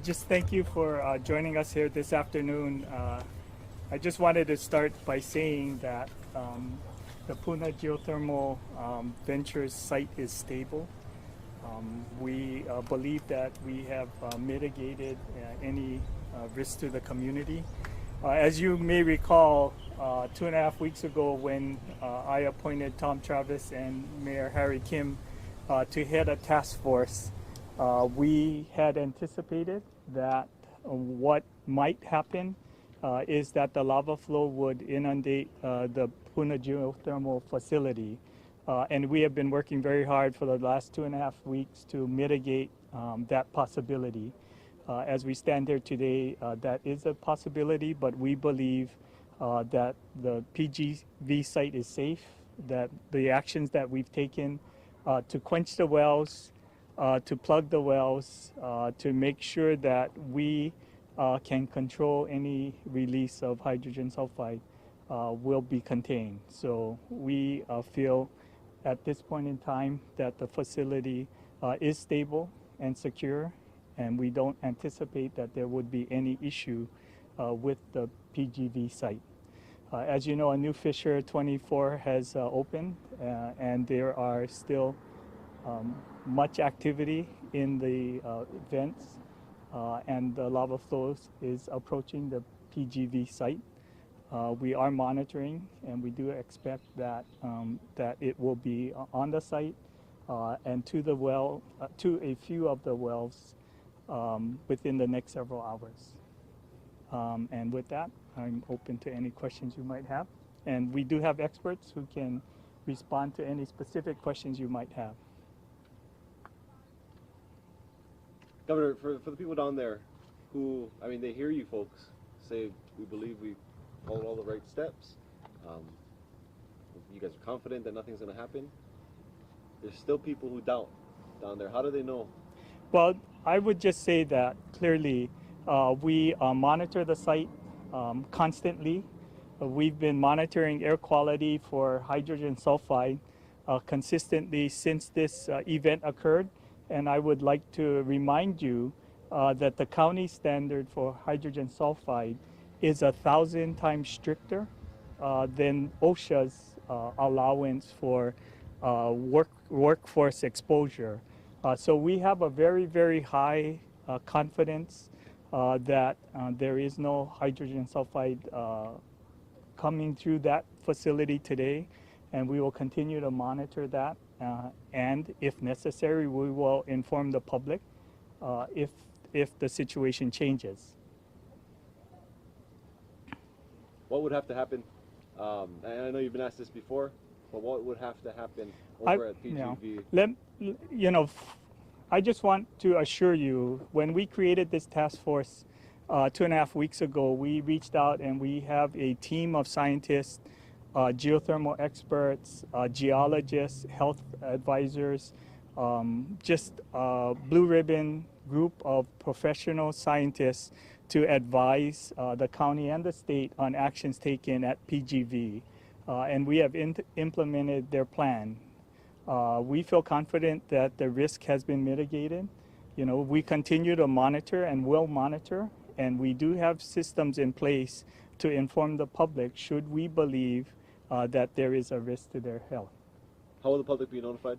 Just thank you for joining us here this afternoon. I just wanted to start by saying that the Puna Geothermal Ventures site is stable. We believe that we have mitigated any risk to the community. As you may recall, 2.5 weeks ago when I appointed Tom Travis and Mayor Harry Kim to head a task force, we had anticipated that what might happen is that the lava flow would inundate the Puna geothermal facility. And we have been working very hard for the last 2.5 weeks to mitigate that possibility. As we stand here today, that is a possibility, but we believe that the PGV site is safe, that the actions that we've taken to quench the wells, to plug the wells, to make sure that we can control any release of hydrogen sulfide will be contained. So we feel at this point in time that the facility is stable and secure, and we don't anticipate that there would be any issue with the PGV site. As you know, a new fissure 24 has opened, and there are still much activity in the vents, and the lava flows is approaching the PGV site. We are monitoring, and we do expect that that it will be on the site and to the well, to a few of the wells within the next several hours. And with that, I'm open to any questions you might have. And we do have experts who can respond to any specific questions you might have. Governor, for the people down there who, I mean, they hear you folks say, we believe we followed all the right steps. You guys are confident that nothing's going to happen. There's still people who doubt down there. How do they know? Well, I would just say that clearly we monitor the site constantly. We've been monitoring air quality for hydrogen sulfide consistently since this event occurred. And I would like to remind you that the county standard for hydrogen sulfide is 1,000 times stricter than OSHA's allowance for workforce exposure. So we have a very, very high confidence that there is no hydrogen sulfide coming through that facility today, and we will continue to monitor that. And if necessary, we will inform the public if the situation changes. What would have to happen? And I know you've been asked this before, but what would have to happen over at PGV? I just want to assure you, when we created this task force 2.5 weeks ago, we reached out and we have a team of scientists, geothermal experts, geologists, health advisors, just a blue ribbon group of professional scientists to advise the county and the state on actions taken at PGV. And we have implemented their plan. We feel confident that the risk has been mitigated. You know, we continue to monitor and will monitor, and we do have systems in place to inform the public should we believe that there is a risk to their health. How will the public be notified?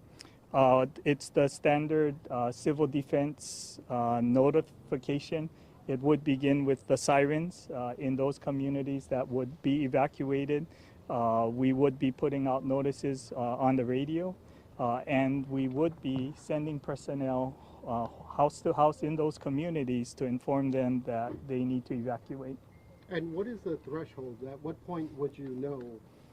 It's the standard civil defense notification. It would begin with the sirens in those communities that would be evacuated. We would be putting out notices on the radio, and we would be sending personnel house to house in those communities to inform them that they need to evacuate. And what is the threshold? At what point would you know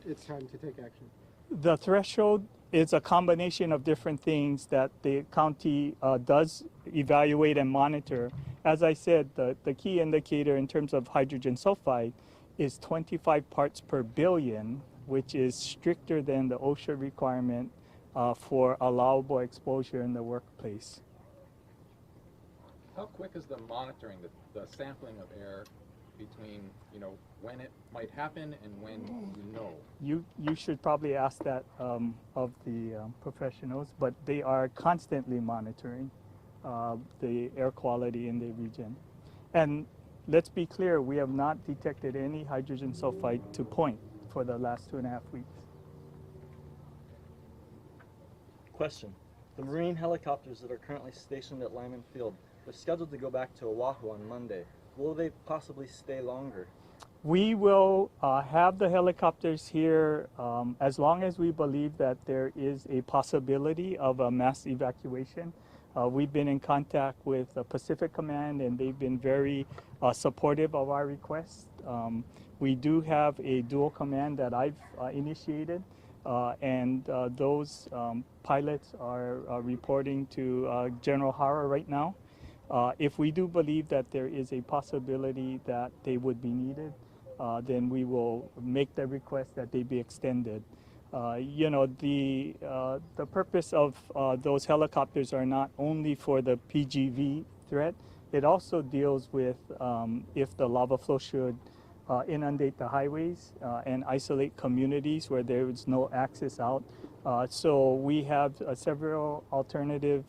it's time to take action? The threshold is a combination of different things that the county does evaluate and monitor. As I said, the key indicator in terms of hydrogen sulfide is 25 parts per billion, which is stricter than the OSHA requirement for allowable exposure in the workplace. How quick is the monitoring, the sampling of air between, when it might happen and when you know? You should probably ask that of the professionals, but they are constantly monitoring. the air quality in the region. And let's be clear, we have not detected any hydrogen sulfide to point for the last 2.5 weeks. Question. The Marine helicopters that are currently stationed at Lyman Field, they're scheduled to go back to Oahu on Monday. Will they possibly stay longer? We will have the helicopters here as long as we believe that there is a possibility of a mass evacuation. We've been in contact with Pacific Command, and they've been very supportive of our request. We do have a dual command that I've initiated, and those pilots are reporting to General Hara right now. If we do believe that there is a possibility that they would be needed, then we will make the request that they be extended. You know, the purpose of those helicopters are not only for the PGV threat, it also deals with if the lava flow should inundate the highways and isolate communities where there is no access out. So we have several alternative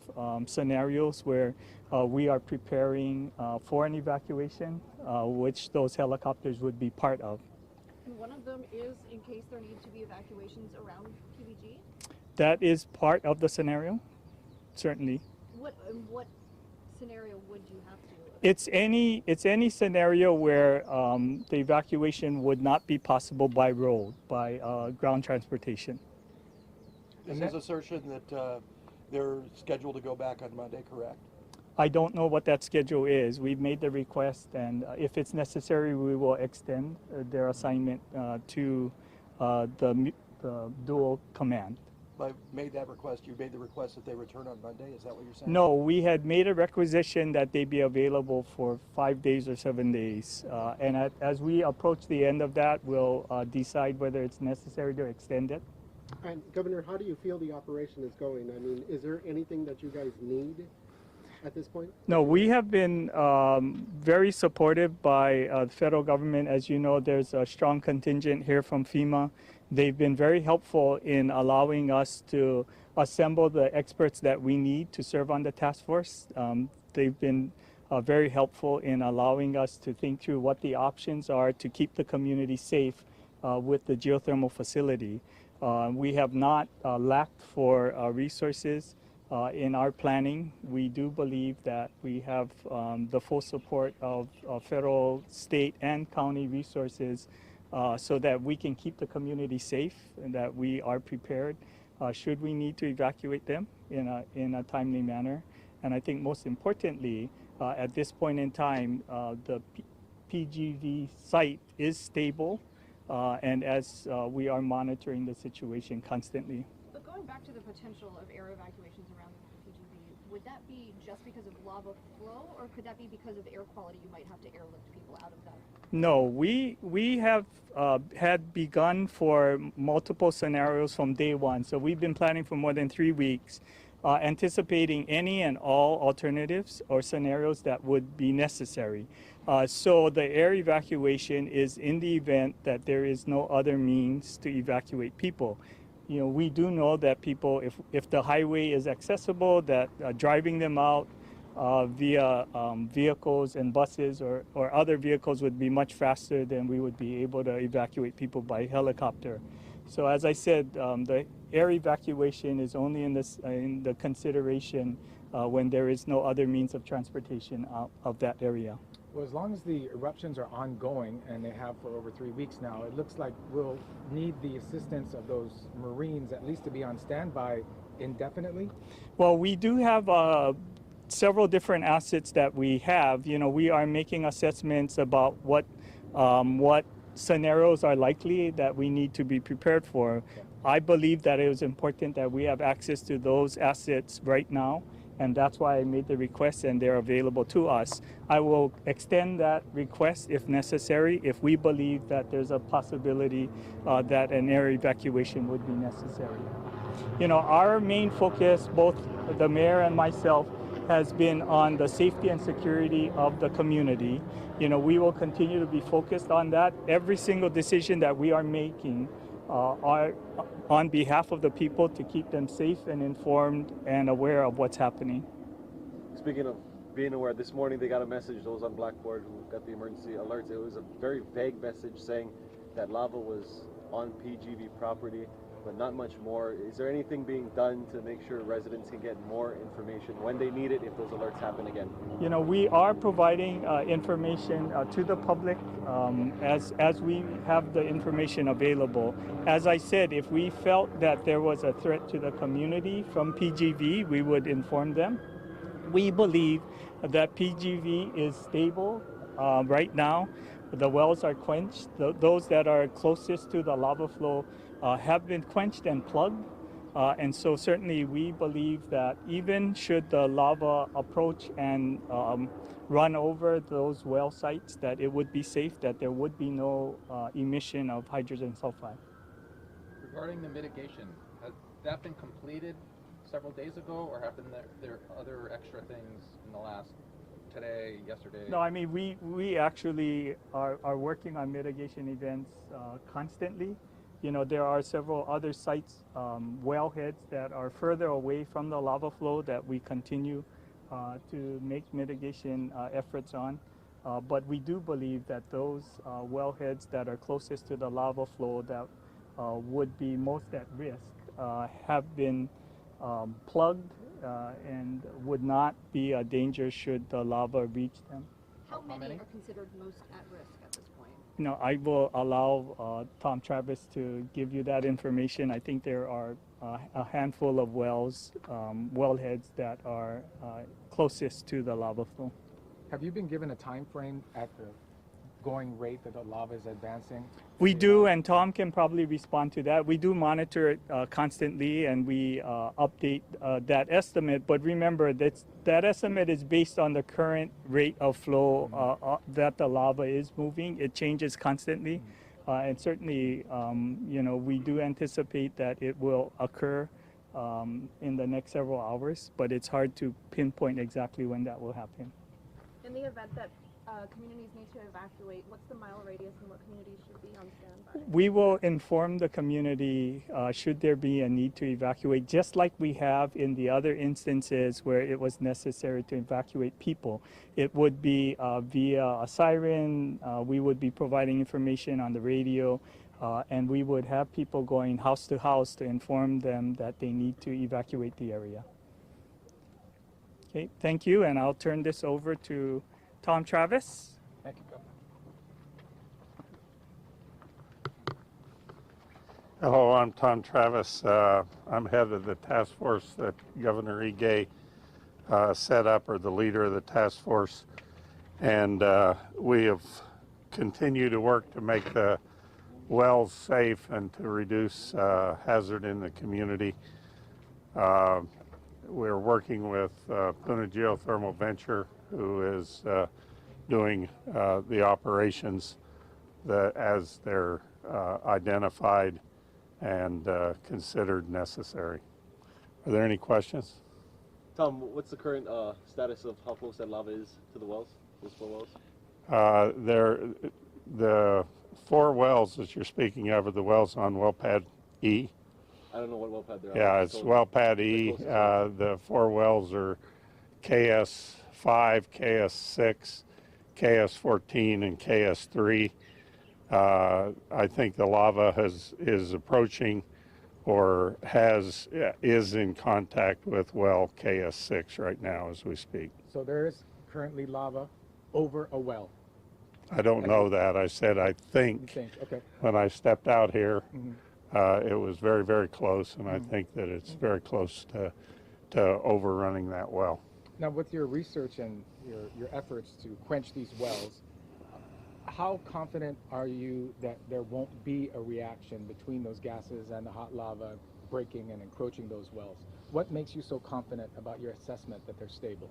scenarios where we are preparing for an evacuation, which those helicopters would be part of. And one of them is in case there need to be evacuations around PBG? That is part of the scenario, certainly. What scenario would you have to? It's any scenario where the evacuation would not be possible by road, by ground transportation. Is his assertion that they're scheduled to go back on Monday, correct? I don't know what that schedule is. We've made the request, and if it's necessary, we will extend their assignment to the dual command. I made that request. You made the request that they return on Monday. Is that what you're saying? No, we had made a requisition that they be available for 5 days or 7 days. And as we approach the end of that, we'll decide whether it's necessary to extend it. And Governor, how do you feel the operation is going? I mean, is there anything that you guys need at this point? No, we have been very supportive by the federal government. As you know, there's a strong contingent here from FEMA. They've been very helpful in allowing us to assemble the experts that we need to serve on the task force. They've been very helpful in allowing us to think through what the options are to keep the community safe with the geothermal facility. We have not lacked for resources in our planning. We do believe that we have the full support of federal, state, and county resources so that we can keep the community safe and that we are prepared should we need to evacuate them in a timely manner. And I think most importantly, at this point in time, the PGV site is stable, and as we are monitoring the situation constantly. But going back to the potential of air evacuations around the PGV, would that be just because of lava flow, or could that be because of air quality? You might have to airlift people out of that. No, we have had begun for multiple scenarios from day one. So we've been planning for more than 3 weeks, anticipating any and all alternatives or scenarios that would be necessary. So the air evacuation is in the event that there is no other means to evacuate people. You know, we do know that people, if the highway is accessible, that driving them out via vehicles and buses or other vehicles would be much faster than we would be able to evacuate people by helicopter. So as I said, the air evacuation is only in the consideration when there is no other means of transportation out of that area. Well, as long as the eruptions are ongoing, and they have for over 3 weeks now, it looks like we'll need the assistance of those Marines at least to be on standby indefinitely. Well, we do have several different assets that we have. You know, we are making assessments about what scenarios are likely that we need to be prepared for. I believe that it is important that we have access to those assets right now, and that's why I made the request, and they're available to us. I will extend that request if necessary, if we believe that there's a possibility that an air evacuation would be necessary. You know, our main focus, both the mayor and myself, has been on the safety and security of the community. You know, we will continue to be focused on that. Every single decision that we are making are on behalf of the people to keep them safe and informed and aware of what's happening. Speaking of being aware, this morning they got a message, those on Blackboard who got the emergency alerts. It was a very vague message saying that lava was on PGV property, but not much more. Is there anything being done to make sure residents can get more information when they need it if those alerts happen again? You know, we are providing information to the public as we have the information available. As I said, if we felt that there was a threat to the community from PGV, we would inform them. We believe that PGV is stable right now. The wells are quenched. Those that are closest to the lava flow have been quenched and plugged. And so certainly we believe that even should the lava approach and run over those well sites, that it would be safe, that there would be no emission of hydrogen sulfide. Regarding the mitigation, has that been completed several days ago, or have there other extra things in the last today, yesterday? No, I mean, we actually are working on mitigation events constantly. You know, there are several other sites, wellheads that are further away from the lava flow that we continue to make mitigation efforts on. But we do believe that those wellheads that are closest to the lava flow that would be most at risk have been plugged and would not be a danger should the lava reach them. How many are considered most at risk at this point? You know, I will allow Tom Travis to give you that information. I think there are a handful of wells, wellheads that are closest to the lava flow. Have you been given a time frame at the going rate that the lava is advancing? We do, and Tom can probably respond to that. We do monitor it constantly, and we update that estimate. But remember, that estimate is based on the current rate of flow that the lava is moving. It changes constantly, and certainly, you know, we do anticipate that it will occur in the next several hours. But it's hard to pinpoint exactly when that will happen. In the event that communities need to evacuate, what's the mile radius and what communities should be on standby? We will inform the community should there be a need to evacuate, just like we have in the other instances where it was necessary to evacuate people. It would be via a siren. We would be providing information on the radio, and we would have people going house to house to inform them that they need to evacuate the area. Okay, thank you, and I'll turn this over to Tom Travis. Thank you, Governor. Hello, I'm Tom Travis. I'm head of the task force that Governor Ige set up, or the leader of the task force. And we have continued to work to make the wells safe and to reduce hazard in the community. We're working with Pu'u Geothermal Venture, who is doing the operations as they're identified and considered necessary. Are there any questions? Tom, what's the current status of how close that lava is to the wells, those 4 wells? The 4 wells that you're speaking of are the wells on well pad E. I don't know what well pad they're on. Yeah, it's well pad E. The 4 wells are KS5, KS6, KS14, and KS3. I think the lava is approaching or is in contact with well KS6 right now as we speak. So there is currently lava over a well. I don't know that. I said I think. Okay. When I stepped out here, it was very, very close, and I think that it's very close to overrunning that well. Now, with your research and your efforts to quench these wells, how confident are you that there won't be a reaction between those gases and the hot lava breaking and encroaching those wells? What makes you so confident about your assessment that they're stable?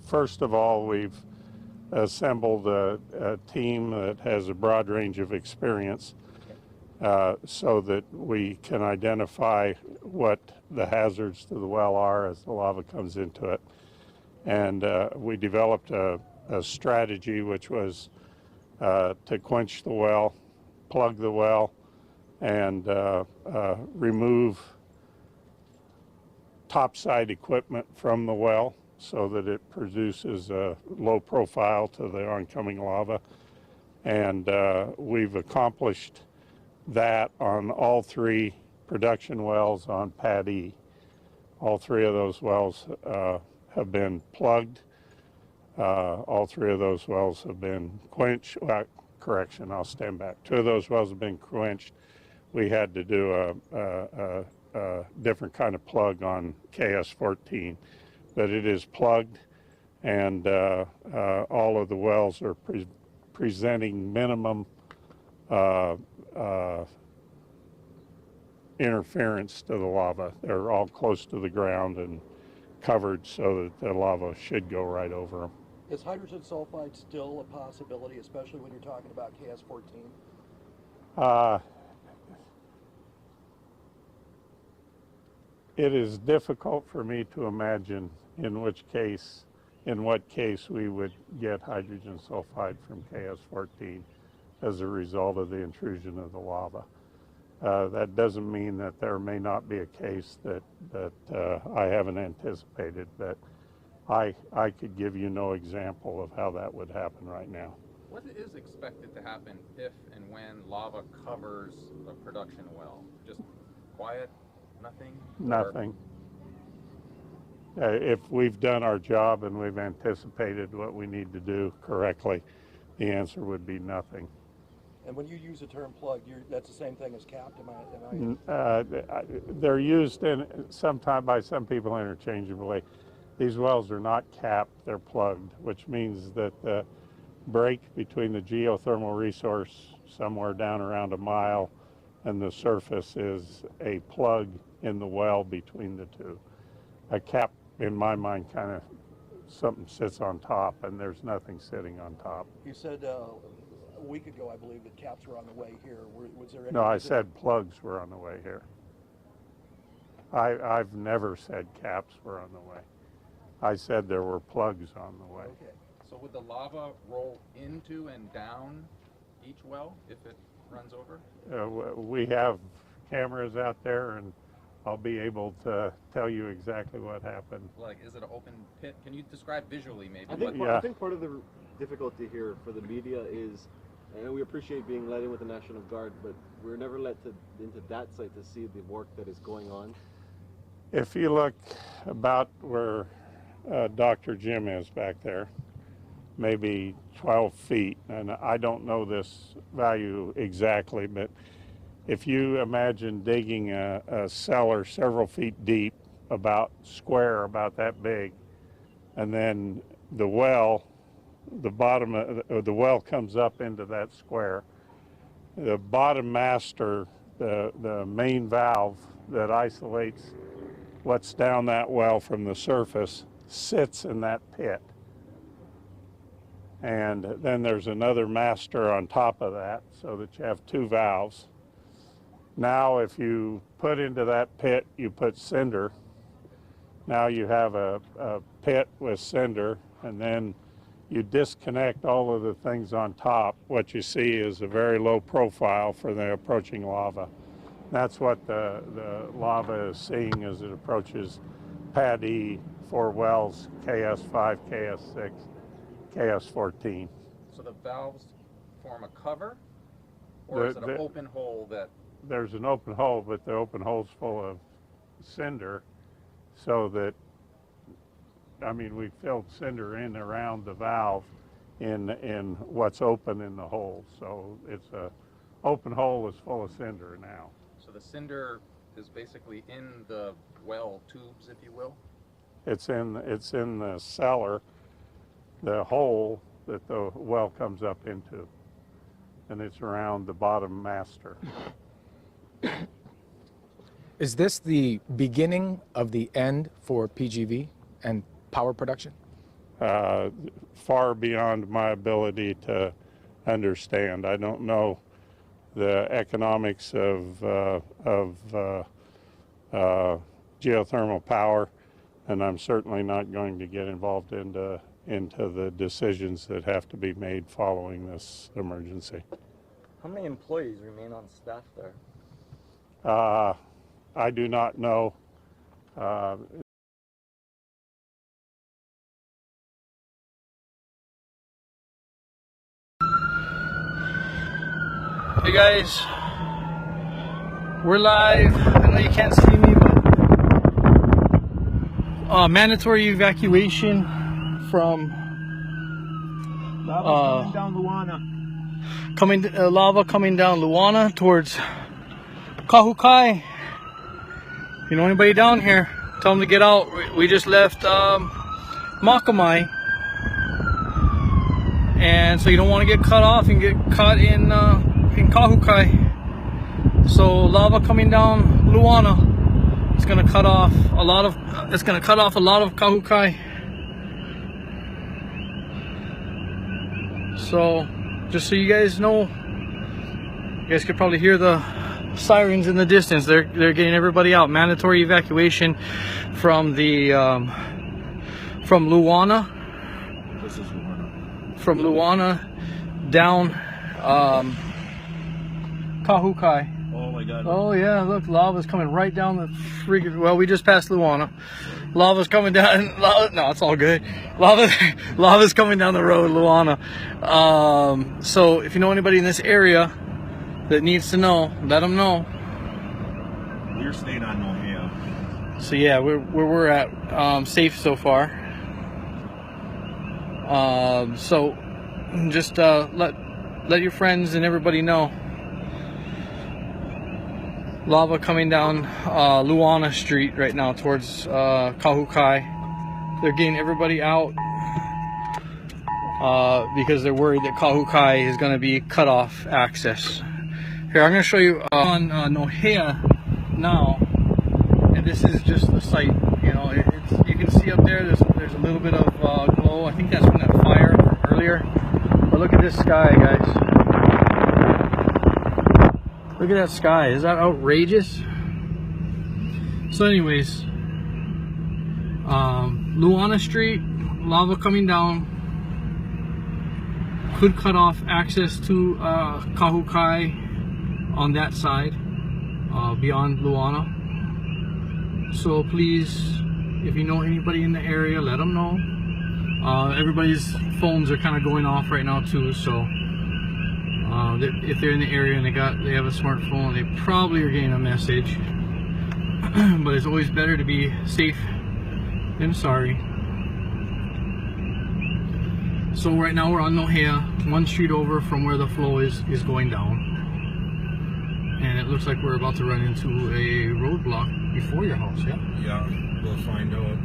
First of all, we've assembled a team that has a broad range of experience so that we can identify what the hazards to the well are as the lava comes into it. And we developed a strategy which was to quench the well, plug the well, and remove topside equipment from the well so that it produces a low profile to the oncoming lava. And we've accomplished that on all 3 production wells on Pad E. All 3 of those wells have been plugged. All 3 of those wells have been quenched. Well, correction, I'll stand back. 2 of those wells have been quenched. We had to do a different kind of plug on KS-14, but it is plugged, and all of the wells are presenting minimum interference to the lava. They're all close to the ground and covered so that the lava should go right over them. Is hydrogen sulfide still a possibility, especially when you're talking about KS-14? It is difficult for me to imagine in what case we would get hydrogen sulfide from KS-14 as a result of the intrusion of the lava. That doesn't mean that there may not be a case that I haven't anticipated, but I could give you no example of how that would happen right now. What is expected to happen if and when lava covers a production well? Just quiet? Nothing? Nothing. If we've done our job and we've anticipated what we need to do correctly, the answer would be nothing. And when you use the term plugged, that's the same thing as capped, am I? They're used by some people interchangeably. These wells are not capped, they're plugged, which means that the break between the geothermal resource somewhere down around a mile and the surface is a plug in the well between the two. A cap, in my mind, kind of something sits on top, and there's nothing sitting on top. You said a week ago, I believe, that caps were on the way here. Was there any No, I reason- said plugs were on the way here. I've never said caps were on the way. I said there were plugs on the way. Okay. So would the lava roll into and down each well if it runs over? We have cameras out there, and I'll be able to tell you exactly what happened. Like, is it an open pit? Can you describe visually maybe? I think part of the difficulty here for the media is, and we appreciate being let in with the National Guard, but we're never let into that site to see the work that is going on. If you look about where Dr. Jim is back there, maybe 12 feet, and I don't know this value exactly, but if you imagine digging a cellar several feet deep, about that big, and then the well, the bottom of the well comes up into that square. The bottom master, the main valve that isolates what's down that well from the surface, sits in that pit. And then there's another master on top of that, so that you have 2 valves. Now if you put into that pit, you put cinder. Now you have a pit with cinder, and then you disconnect all of the things on top. What you see is a very low profile for the approaching lava. That's what the lava is seeing as it approaches Pad E, 4 wells, KS5, KS6, KS14. So the valves form a cover, or is it an open hole that... There's an open hole, but the open hole's full of cinder, so that, I mean, we filled cinder in around the valve in what's open in the hole. So it's a open hole is full of cinder now. So the cinder is basically in the well tubes, if you will? It's in the cellar, the hole that the well comes up into, and it's around the bottom master. Is this the beginning of the end for PGV and power production? Far beyond my ability to understand. I don't know the economics of geothermal power, and I'm certainly not going to get involved into the decisions that have to be made following this emergency. How many employees remain on staff there? I do not know. Hey guys, we're live. I know you can't see me, but mandatory evacuation from coming down Luana. Lava coming down Luana towards Kahukai. You know anybody down here? Tell them to get out. We just left Makamai, and so you don't want to get cut off and get caught in Kahukai. So lava coming down Luana. It's gonna cut off a lot of. It's gonna cut off a lot of Kahukai. So, just so you guys know, you guys could probably hear the sirens in the distance. They're getting everybody out. Mandatory evacuation from the from Luana. This is Luana. From Luana down Kahukai. Oh my God. Oh yeah, look, lava's coming right down the friggin'. Well, we just passed Luana. Lava's coming down. No, it's all good. Lava's coming down the road, Luana. So if you know anybody in this area that needs to know, let them know. We're staying on Nohea. So yeah, we're at safe so far. So just let your friends and everybody know. Lava coming down Luana Street right now towards Kahukai. They're getting everybody out because they're worried that Kahukai is going to be cut off access. Here, I'm going to show you on Nohea now, and this is just the site. You know, you can see up there. There's a little bit of glow. I think that's from that fire earlier. But look at this sky, guys. Look at that sky. Is that outrageous? So anyways, Luana Street, lava coming down, could cut off access to Kahukai on that side, beyond Luana. So please, if you know anybody in the area, let them know. Everybody's phones are kind of going off right now too, so if they're in the area and they have a smartphone, they probably are getting a message. But it's always better to be safe than sorry. So right now we're on Nohea, one street over from where the flow is going down, and it looks like we're about to run into a roadblock before your house. Yeah. Yeah, we'll find out.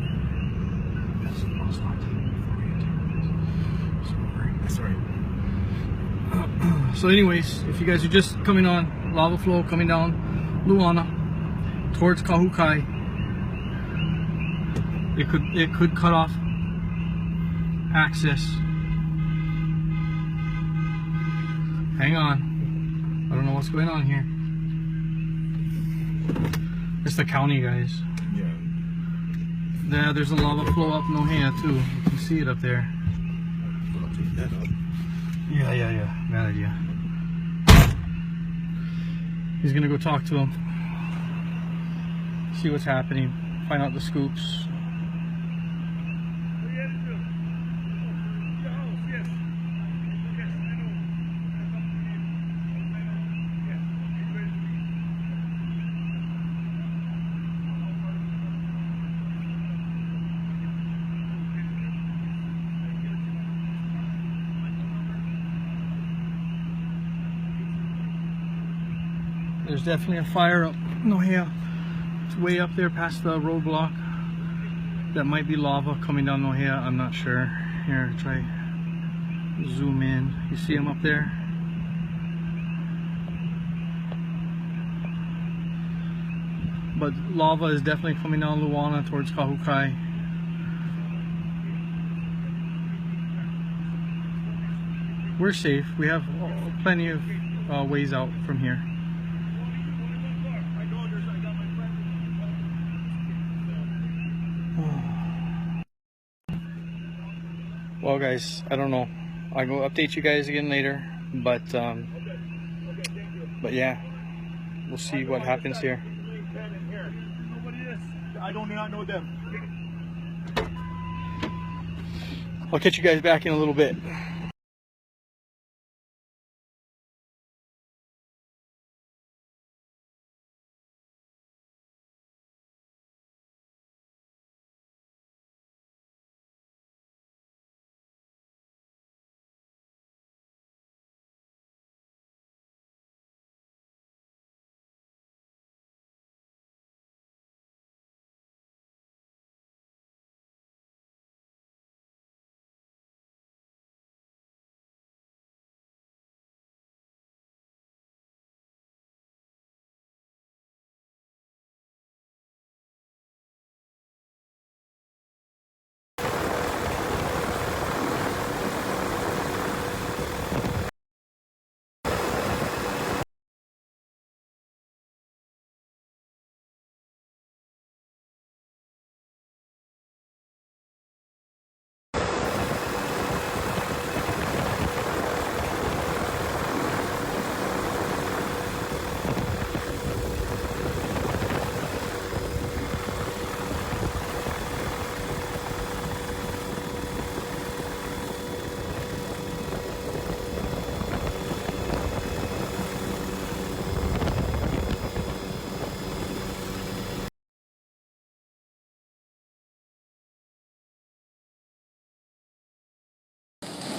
Sorry. So anyways, if you guys are just coming on, lava flow coming down Luana towards Kahukai, it could cut off access. Hang on, I don't know what's going on here. It's the county, guys. Yeah, there's a lava flow up Nohea too. You can see it up there. I'll take that up. Yeah. Bad idea. He's gonna go talk to him, see what's happening, find out the scoops. There's definitely a fire up Nohea. It's way up there past the roadblock. That might be lava coming down Nohea. I'm not sure. Here, try zoom in. You see him up there? But lava is definitely coming down Luana towards Kahukai. We're safe. We have plenty of ways out from here. Well guys, I don't know. I'll go update you guys again later, but yeah, we'll see what happens here. I do not know them. I'll catch you guys back in a little bit.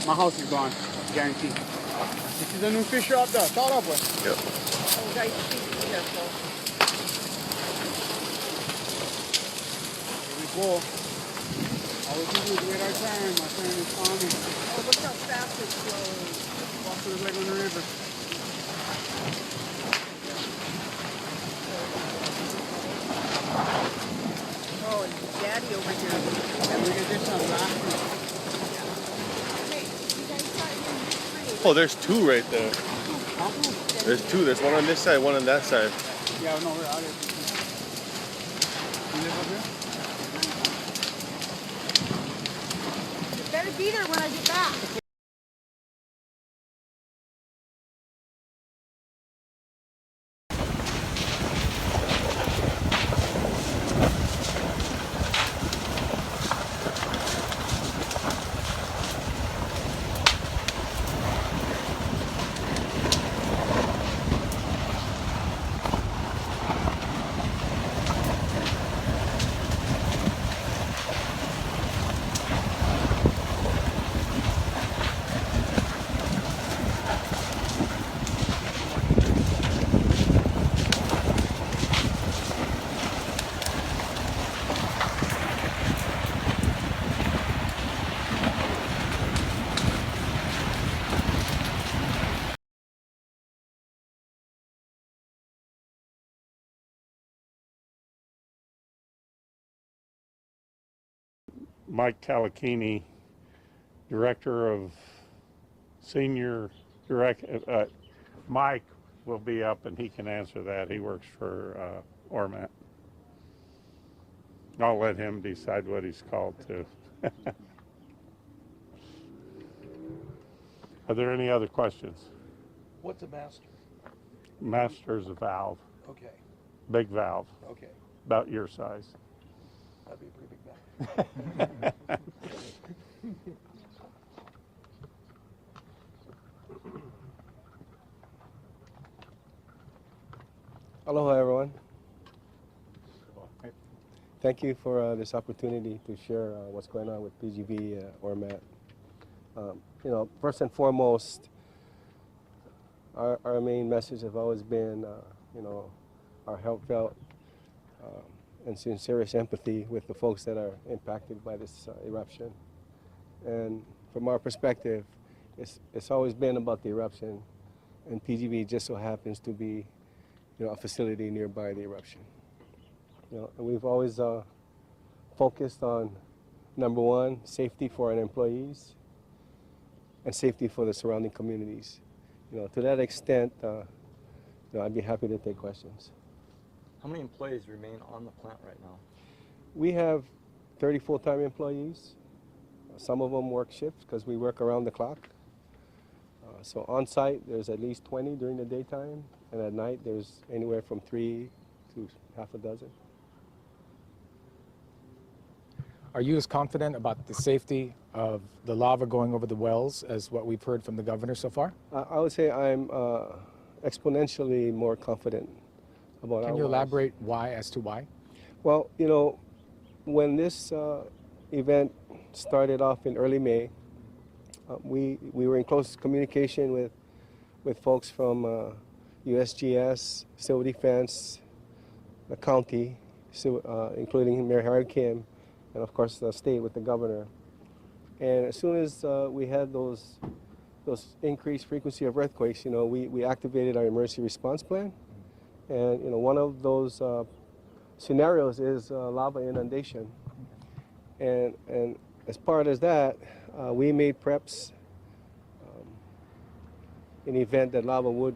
my house is gone. Guaranteed. This is a new fisher up there. Start up with. Yep. Oh, guys, please be careful. Here we go. All we can do is wait our time. My friend is coming. Oh, look how fast it flows. Walk to the leg on the river. Oh, and Daddy over here. And we can get some last. Hey, you guys got your mystery. Oh, there's two right there. There's two. There's one on this side, one on that side. Yeah, no, we're out here. You live up here? You better be there when I get back. Mike Calachini, Director of Senior Direct. Mike will be up and he can answer that. He works for Ormat. I'll let him decide what he's called to. Are there any other questions? What's a master? Master's a valve, Okay, big valve, okay. about your size. That'd be a pretty big valve. Aloha, everyone. Thank you for this opportunity to share what's going on with PGV Ormat. You know, first and foremost, our main message has always been, you know, our heartfelt and sincerest empathy with the folks that are impacted by this eruption. And from our perspective, it's always been about the eruption, and PGV just so happens to be, you know, a facility nearby the eruption. You know, and we've always focused on, number one, safety for our employees and safety for the surrounding communities. You know, to that extent, you know, I'd be happy to take questions. How many employees remain on the plant right now? We have 30 full-time employees. Some of them work shifts because we work around the clock. So on site, there's at least 20 during the daytime, and at night, there's anywhere from 3 to half a dozen. Are you as confident about the safety of the lava going over the wells as what we've heard from the governor so far? I would say I'm exponentially more confident about our Can you wells. elaborate why as to why? Well, you know, when this event started off in early May, we were in close communication with folks from USGS, Civil Defense, the county, including Mayor Harry Kim, and of course the state with the governor. And as soon as we had those increased frequency of earthquakes, you know, we activated our emergency response plan. And you know, one of those scenarios is lava inundation. And as part of that, we made preps in the event that lava would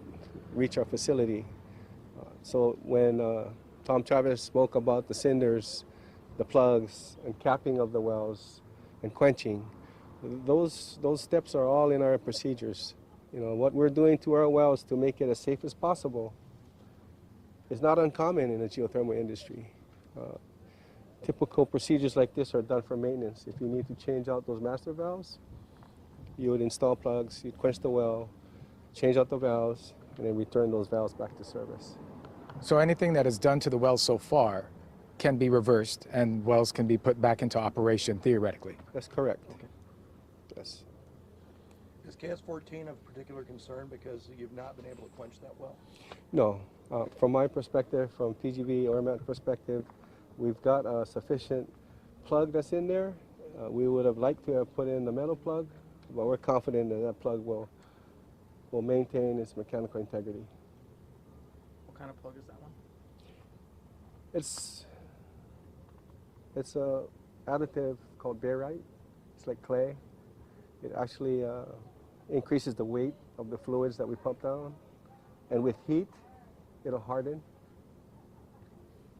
reach our facility. So when Tom Chavez spoke about the cinders, the plugs, and capping of the wells, and quenching, those steps are all in our procedures. You know, what we're doing to our wells to make it as safe as possible is not uncommon in the geothermal industry. Typical procedures like this are done for maintenance. If you need to change out those master valves, you would install plugs, you'd quench the well, change out the valves, and then return those valves back to service. So anything that is done to the wells so far can be reversed and wells can be put back into operation theoretically? That's correct. Okay. Yes. Is KS-14 of particular concern because you've not been able to quench that well? No. From my perspective, from PGV ORMAT perspective, we've got a sufficient plug that's in there. We would have liked to have put in the metal plug, but we're confident that that plug will maintain its mechanical integrity. What kind of plug is that one? It's a additive called barite. It's like clay. It actually increases the weight of the fluids that we pump down, and with heat, it'll harden.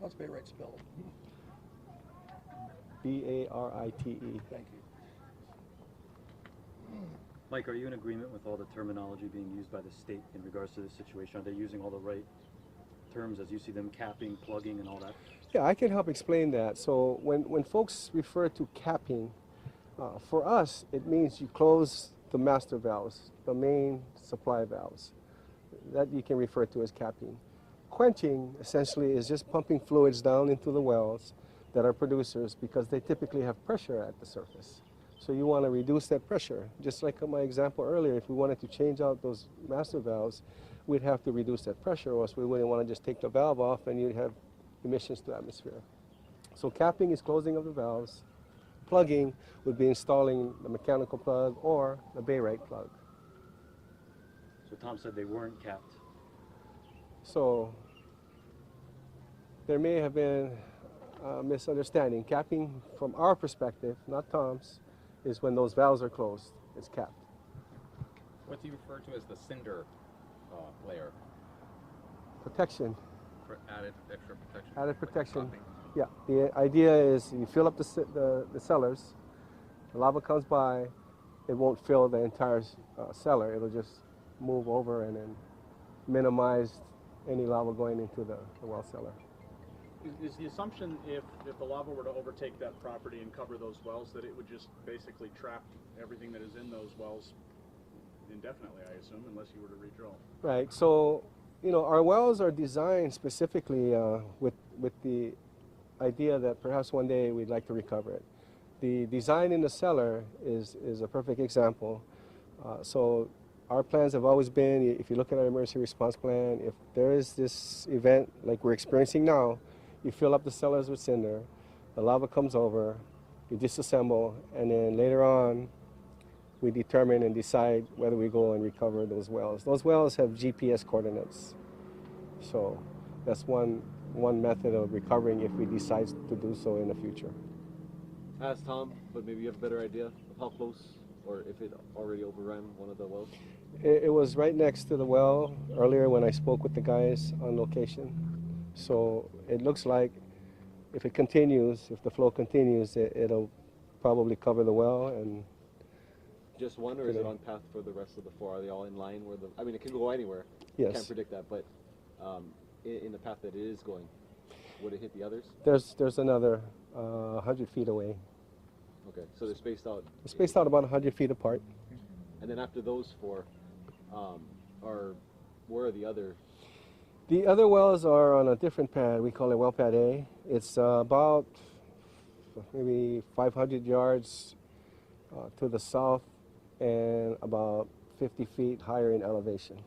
How's barite spelled? B-A-R-I-T-E. Thank you. Mike, are you in agreement with all the terminology being used by the state in regards to this situation? Are they using all the right terms as you see them, capping, plugging, and all that? Yeah, I can help explain that. So when folks refer to capping, for us, it means you close the master valves, the main supply valves. That you can refer to as capping. Quenching, essentially, is just pumping fluids down into the wells that are producers because they typically have pressure at the surface. So you want to reduce that pressure. Just like my example earlier, if we wanted to change out those master valves, we'd have to reduce that pressure, or else we wouldn't want to just take the valve off and you'd have emissions to the atmosphere. So capping is closing of the valves. Plugging would be installing the mechanical plug or the barite plug. So Tom said they weren't capped. So there may have been a misunderstanding. Capping, from our perspective, not Tom's, is when those valves are closed. It's capped. What do you refer to as the cinder layer? Protection. For added extra protection? Added protection. Like Yeah. The idea is you fill up the cellars, the lava comes by, it won't fill the entire cellar. It'll just move over and then minimize any lava going into the well cellar. Is the assumption if the lava were to overtake that property and cover those wells, that it would just basically trap everything that is in those wells indefinitely, I assume, unless you were to redrill? Right. So, our wells are designed specifically with the idea that perhaps one day we'd like to recover it. The design in the cellar is a perfect example. So our plans have always been, if you look at our emergency response plan, if there is this event like we're experiencing now, you fill up the cellars with cinder, the lava comes over, you disassemble, and then later on we determine and decide whether we go and recover those wells. Those wells have GPS coordinates. So that's one method of recovering if we decide to do so in the future. Ask Tom, but maybe you have a better idea of how close, or if it already overran one of the wells? It was right next to the well earlier when I spoke with the guys on location. So it looks like if it continues, if the flow continues, it'll probably cover the well. And just one, or is it on path for the rest of the four? Are they all in line where I mean, it can go anywhere. Yes. Can't predict that, but in the path that it is going, would it hit the others? There's another 100 feet away. Okay, so they're spaced out. They're spaced out about 100 feet apart. And then after those four, where are the other? The other wells are on a different pad. We call it well pad A. It's about maybe 500 yards to the south and about 50 feet higher in elevation.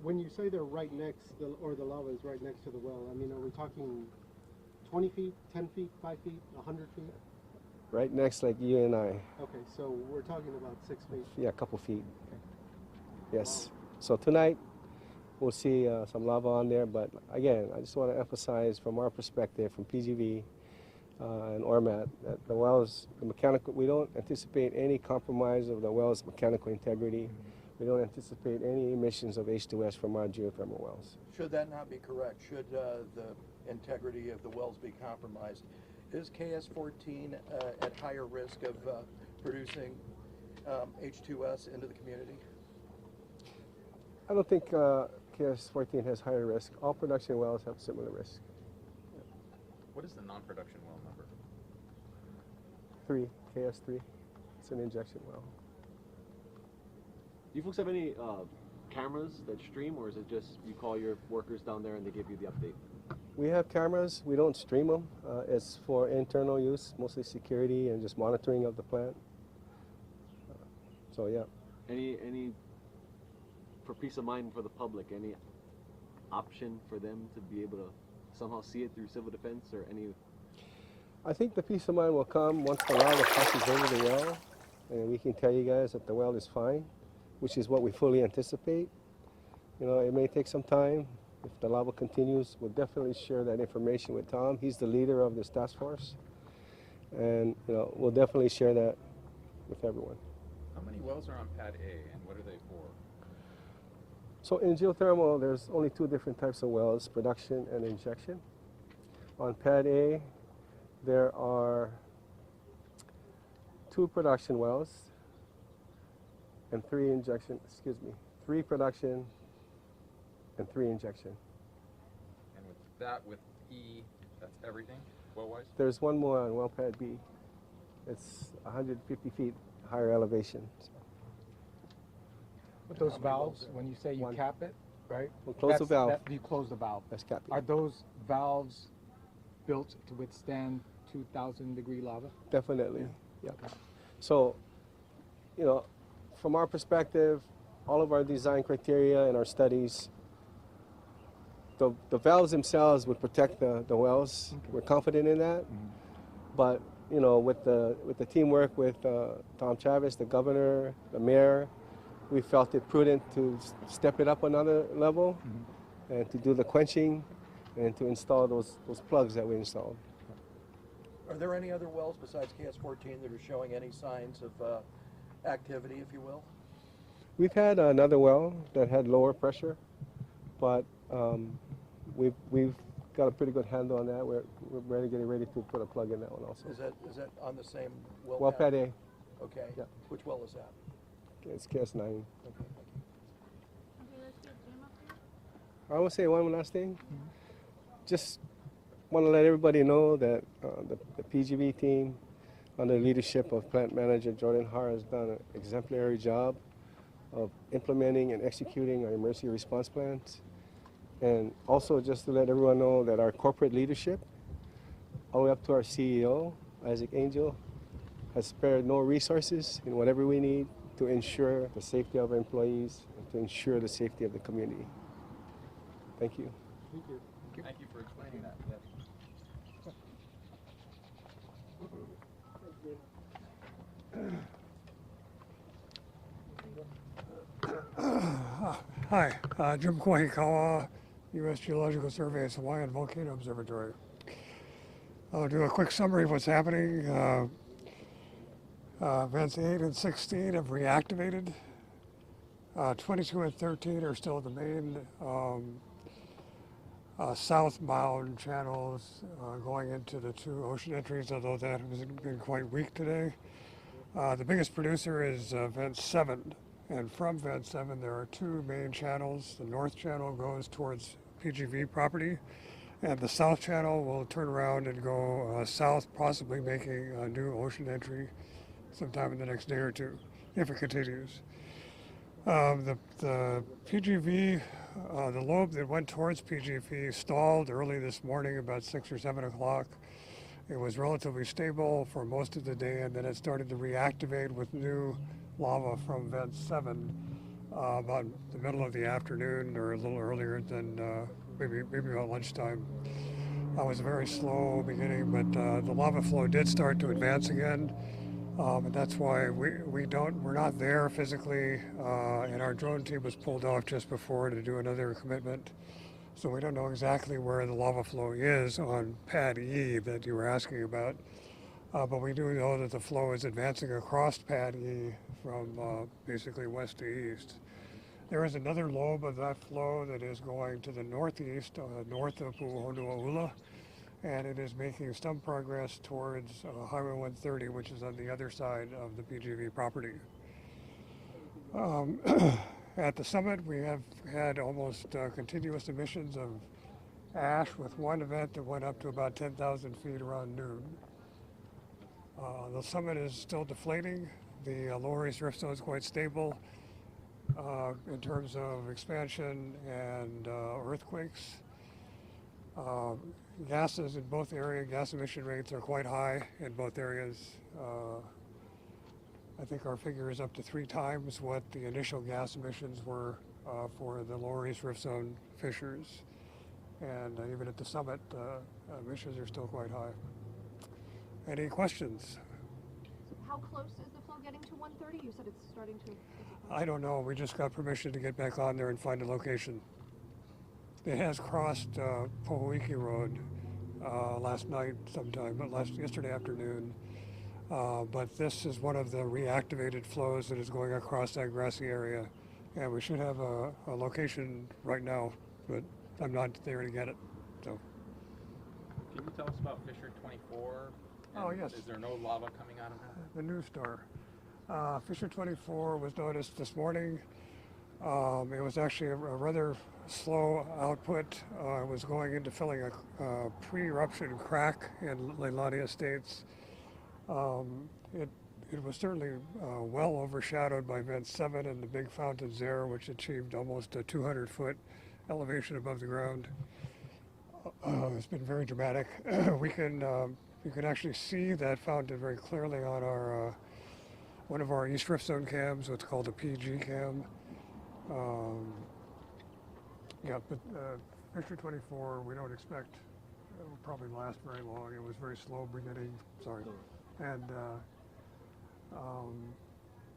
When you say they're right next, or the lava is right next to the well, I mean, are we talking 20 feet, 10 feet, 5 feet, 100 feet? Right next, like you and I. Okay, so we're talking about 6 feet. Yeah, a couple feet. Yes. So tonight, we'll see some lava on there, but again, I just want to emphasize from our perspective, from PGV and ORMAT, that the wells, the mechanical, we don't anticipate any compromise of the well's mechanical integrity. We don't anticipate any emissions of H2S from our geothermal wells. Should that not be correct, should the integrity of the wells be compromised, is KS-14 at higher risk of producing H2S into the community? I don't think KS-14 has higher risk. All production wells have similar risk. What is the non-production well number? 3, KS3. It's an injection well. Do you folks have any cameras that stream, or is it just you call your workers down there and they give you the update? We have cameras. We don't stream them. It's for internal use, mostly security and just monitoring of the plant. So yeah. any for peace of mind for the public, any option for them to be able to somehow see it through civil defense or any? I think the peace of mind will come once the lava passes over the well, and we can tell you guys that the well is fine, which is what we fully anticipate. You know, it may take some time. If the lava continues, we'll definitely share that information with Tom. He's the leader of this task force, and you know, we'll definitely share that with everyone. How many wells are on pad A and what are they for? So in geothermal, there's only two different types of wells, production and injection. On pad A, there are 2 production wells and 3 production and 3 injection. And with that, with E, that's everything, well-wise? There's one more on well pad B. It's 150 feet higher elevation. With those valves, when you say you cap it, right? We'll close the valve. You close the valve. That's capping. Are those valves built to withstand 2,000-degree lava? Definitely. Yeah. So, you know, from our perspective, all of our design criteria and our studies, the valves themselves would protect the wells. Okay. We're confident in that. But you know, with the teamwork with Tom Chavez, the governor, the mayor, we felt it prudent to step it up another level and to do the quenching and to install those plugs that we installed. Are there any other wells besides KS-14 that are showing any signs of activity, if you will? We've had another well that had lower pressure, but we've got a pretty good handle on that. We're getting ready to put a plug in that one also. Is that on the same well? Well pad A. Okay. Yeah. Which well is that? It's KS9. Okay, thank you. I want to say one last thing. Just want to let everybody know that the PGV team, under the leadership of plant manager Jordan Har, has done an exemplary job of implementing and executing our emergency response plans. And also just to let everyone know that our corporate leadership, all the way up to our CEO, Isaac Angel, has spared no resources in whatever we need to ensure the safety of our employees and to ensure the safety of the community. Thank you. Thank you. Thank you for explaining that. Hi, Jim Kohikawa, U.S. Geological Survey's Hawaiian Volcano Observatory. I'll do a quick summary of what's happening. Vents 8 and 16 have reactivated. 22 and 13 are still the main southbound channels going into the 2 ocean entries, although that has been quite weak today. The biggest producer is vent 7, and from vent 7 there are 2 main channels. The north channel goes towards PGV property, and the south channel will turn around and go south, possibly making a new ocean entry sometime in the next day or 2, if it continues. The PGV, the lobe that went towards PGV stalled early this morning about 6 or 7 o'clock. It was relatively stable for most of the day, and then it started to reactivate with new lava from vent 7 about the middle of the afternoon, or a little earlier than maybe about lunchtime. It was a very slow beginning, but the lava flow did start to advance again. And that's why we're not there physically, and our drone team was pulled off just before to do another commitment. So we don't know exactly where the lava flow is on pad E that you were asking about, but we do know that the flow is advancing across pad E from basically west to east. There is another lobe of that flow that is going to the northeast, north of Pu'u, and it is making some progress towards Highway 130, which is on the other side of the PGV property. At the summit, we have had almost continuous emissions of ash, with one event that went up to about 10,000 feet around noon. The summit is still deflating. The lower east rift zone is quite stable in terms of expansion and earthquakes. Gases in both areas, gas emission rates are quite high in both areas. I think our figure is up to 3 times what the initial gas emissions were for the lower East Rift Zone fissures. And even at the summit, emissions are still quite high. Any questions? How close is the flow getting to 130? You said it's starting to. I don't know. We just got permission to get back on there and find a location. It has crossed Pu'u Road last night sometime, but yesterday afternoon. But this is one of the reactivated flows that is going across that grassy area. And we should have a location right now, but I'm not there to get it. So. Can you tell us about Fissure 24? Oh, yes. Is there no lava coming out of that? The news star. Fissure 24 was noticed this morning. It was actually a rather slow output. It was going into filling a pre-eruption crack in Leilani Estates. It was certainly well overshadowed by Vent 7 and the big fountains there, which achieved almost a 200-foot elevation above the ground. It's been very dramatic. You can actually see that fountain very clearly on our one of our East Rift Zone cams, what's called a PG cam. Yeah, but Fissure 24, we don't expect it will probably last very long. It was very slow beginning. Sorry, and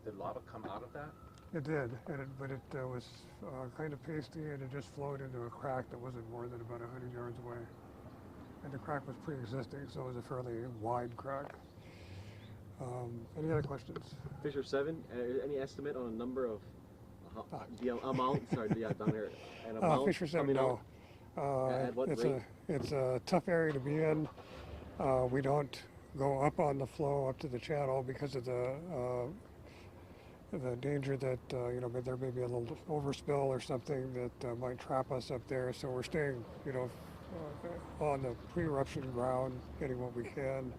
did lava come out of that? it did, but it was kind of pasty, and it just flowed into a crack that wasn't more than about 100 yards away. And the crack was pre-existing, so it was a fairly wide crack. Any other questions? Fissure 7, any estimate on a number of the amount? Sorry, yeah, down there. An amount Fissure 7, coming no. out? At what rate? It's a tough area to be in. We don't go up on the flow up to the channel because of the danger that there may be a little overspill or something that might trap us up there. So we're staying, on the pre-eruption ground, getting what we can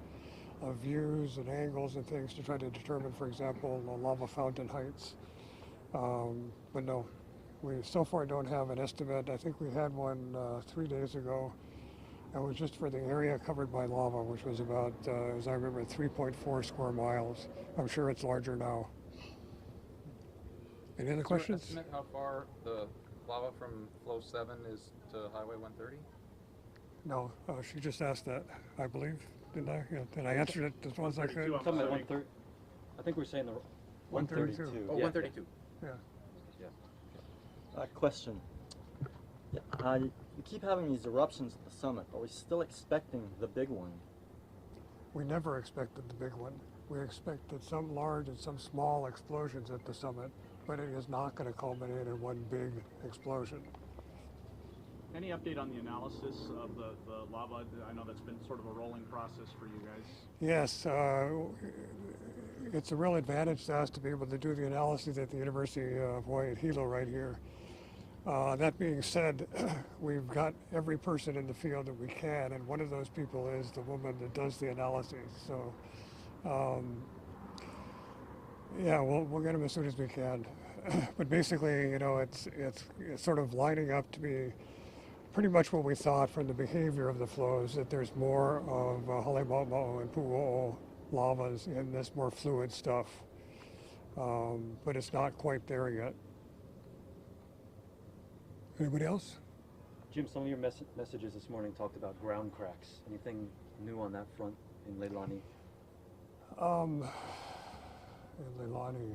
of views and angles and things to try to determine, for example, the lava fountain heights. But no, we so far don't have an estimate. I think we had one 3 days ago. It was just for the area covered by lava, which was about, as I remember, 3.4 square miles. I'm sure it's larger now. Any other questions? Estimate how far the lava from flow 7 is to Highway 130? No, she just asked that, I believe, didn't I? Yeah, and I answered it as well as I could. Talking about 130. I think we're saying the 132. Oh, 132. Yeah. Question. Yeah, we keep having these eruptions at the summit. Are we still expecting the big one? We never expected the big one. We expected some large and some small explosions at the summit, but it is not going to culminate in one big explosion. Any update on the analysis of the lava? I know that's been sort of a rolling process for you guys. Yes, it's a real advantage to us to be able to do the analysis at the University of Hawaii at Hilo right here. That being said, we've got every person in the field that we can, and one of those people is the woman that does the analysis. So, yeah, we'll get them as soon as we can. But basically, it's sort of lining up to be pretty much what we thought from the behavior of the flows, that there's more of Halemaumau and Pu'u lavas in this more fluid stuff. But it's not quite there yet. Anybody else? Jim, some of your messages this morning talked about ground cracks. Anything new on that front in Leilani? In Leilani,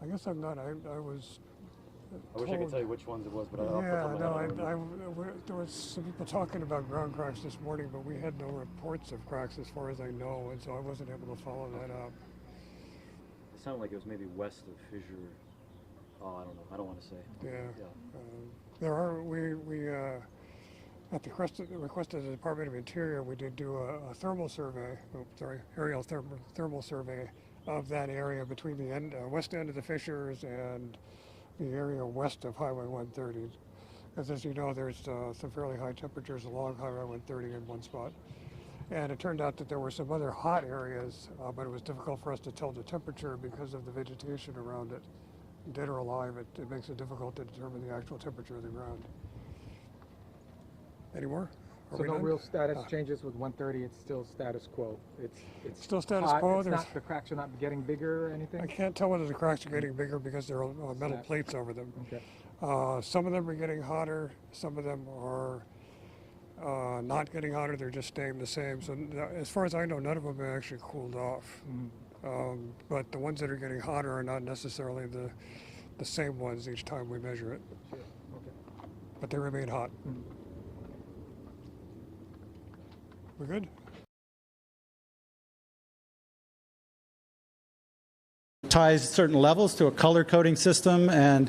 I guess I'm not. I was. I wish I could tell you which ones it was, but there was some people talking about ground cracks this morning, but we had no reports of cracks as far as I know, and so I wasn't able to follow that up. It sounded like it was maybe west of Fissure. Oh, I don't know. I don't want to say. Yeah. There are, at the request of the Department of Interior, we did do a thermal survey, aerial thermal survey of that area between the west end of the fissures and the area west of Highway 130. Because as you know, there's some fairly high temperatures along Highway 130 in one spot. And it turned out that there were some other hot areas, but it was difficult for us to tell the temperature because of the vegetation around it. Dead or alive, it makes it difficult to determine the actual temperature of the ground. Any more? So no real status changes with 130. It's still status quo. It's Still status hot. quo. It's not, the cracks are not getting bigger or anything. I can't tell whether the cracks are getting bigger because there are metal plates over them. Okay. Some of them are getting hotter. Some of them are not getting hotter. They're just staying the same. So as far as I know, none of them have actually cooled off. But the ones that are getting hotter are not necessarily the same ones each time we measure it. Sure. Okay. But they remain hot. We're good? Ties certain levels to a color coding system, and